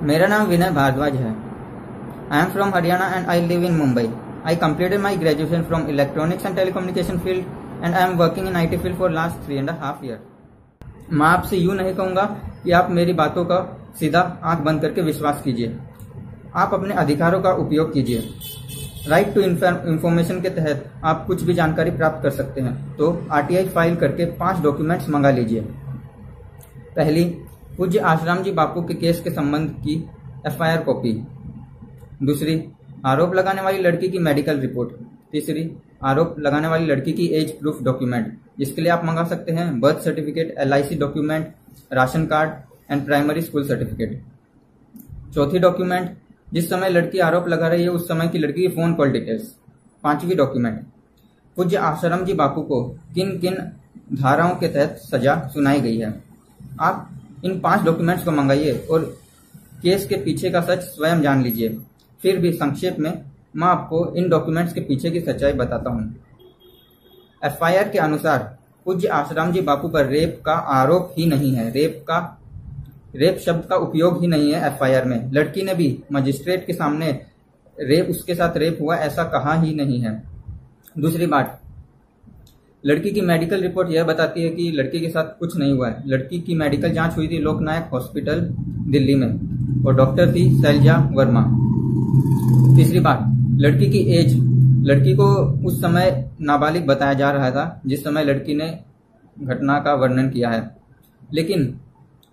मेरा नाम विनय भारद्वाज है। I am from Haryana and I live in Mumbai. I completed my graduation from electronics and telecommunication field and I am working in IT field for last 3.5 years। मैं आपसे यूं नहीं कहूंगा कि आप मेरी बातों का सीधा आंख बंद करके विश्वास कीजिए। आप अपने अधिकारों का उपयोग कीजिए। राइट टू इंफॉर्मेशन के तहत आप कुछ भी जानकारी प्राप्त कर सकते हैं, तो RTI फाइल करके 5 डॉक्यूमेंट्स मंगा लीजिए। पहली, पूज्य आश्राम जी बापू के केस के संबंध की FIR कॉपी। दूसरी, आरोप लगाने वाली लड़की की मेडिकल रिपोर्ट। तीसरी, आरोप लगाने वाली लड़की की एज प्रूफ डॉक्यूमेंट, जिसके लिए आप मंगा सकते हैं birth certificate, LIC document, ration card and primary school certificate. चौथी डॉक्यूमेंट, जिस समय लड़की आरोप लगा रही है उस समय की लड़की की फोन कॉल डिटेल्स। पांचवी डॉक्यूमेंट, पूज्य आश्रम जी बापू को किन किन धाराओं के तहत सजा सुनाई गई है। आप इन 5 डॉक्यूमेंट्स को मंगाइए और केस के पीछे का सच स्वयं जान लीजिए। फिर भी संक्षेप में मैं आपको इन डॉक्यूमेंट्स के पीछे की सच्चाई बताता हूँ। FIR के अनुसार पूज्य आश्रम जी बापू पर रेप का आरोप ही नहीं है, रेप शब्द का उपयोग ही नहीं है FIR में। लड़की ने भी मजिस्ट्रेट के सामने उसके साथ रेप हुआ ऐसा कहा ही नहीं है। दूसरी बात, लड़की की मेडिकल रिपोर्ट यह बताती है कि लड़की के साथ कुछ नहीं हुआ है। लड़की की मेडिकल जांच हुई थी लोकनायक हॉस्पिटल दिल्ली में और डॉक्टर थी शैलजा वर्मा। तीसरी बात, लड़की की एज, लड़की को उस समय नाबालिग बताया जा रहा था जिस समय लड़की ने घटना का वर्णन किया है, लेकिन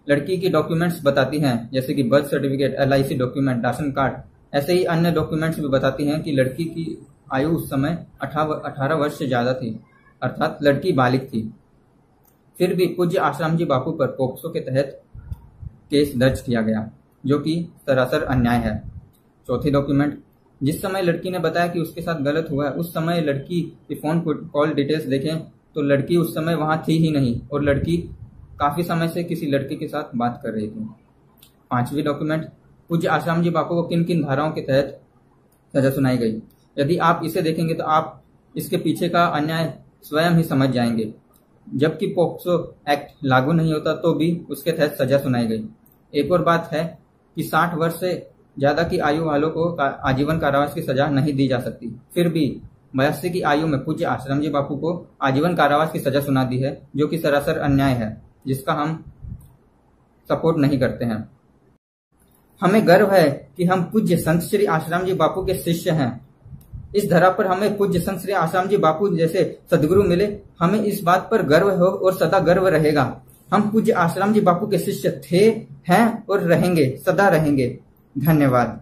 लड़की की डॉक्यूमेंट्स बताती हैं जैसे कि birth certificate, LIC document, ration card, ऐसे ही अन्य डॉक्यूमेंट्स भी बताती हैं कि लड़की की आयु उस समय 18 वर्ष से ज्यादा थी, अर्थात लड़की बालिग थी। फिर भी पूज्य आश्रम जी बापू पर पोक्सो के तहत केस दर्ज किया गया, जो कि सरासर अन्याय है। चौथी डॉक्यूमेंट, जिस समय लड़की ने बताया कि उसके साथ गलत हुआ है उस समय लड़की की फोन कॉल डिटेल्स देखें तो लड़की उस समय वहां थी ही नहीं और लड़की काफी समय से किसी लड़के के साथ बात कर रही थी। पांचवी डॉक्यूमेंट, पूज्य आश्रम जी बापू को किन किन धाराओं के तहत सजा सुनाई गई। यदि आप इसे देखेंगे तो आप इसके पीछे का अन्याय स्वयं ही समझ जाएंगे। जबकि पोक्सो एक्ट लागू नहीं होता तो भी उसके तहत सजा सुनाई गई। एक और बात है कि 60 वर्ष से ज्यादा की आयु वालों को आजीवन कारावास की सजा नहीं दी जा सकती। फिर भी 82 की आयु में पूज्य आश्रम जी बापू को आजीवन कारावास की सजा सुना दी है, जो कि सरासर अन्याय है, जिसका हम सपोर्ट नहीं करते हैं। हमें गर्व है कि हम पूज्य संत श्री आश्रम जी बापू के शिष्य हैं। इस धरा पर हमें पूज्य संत श्री आश्रम जी बापू जैसे सदगुरु मिले, हमें इस बात पर गर्व हो और सदा गर्व रहेगा। हम पूज्य आश्रम जी बापू के शिष्य थे, हैं और रहेंगे, सदा रहेंगे। धन्यवाद।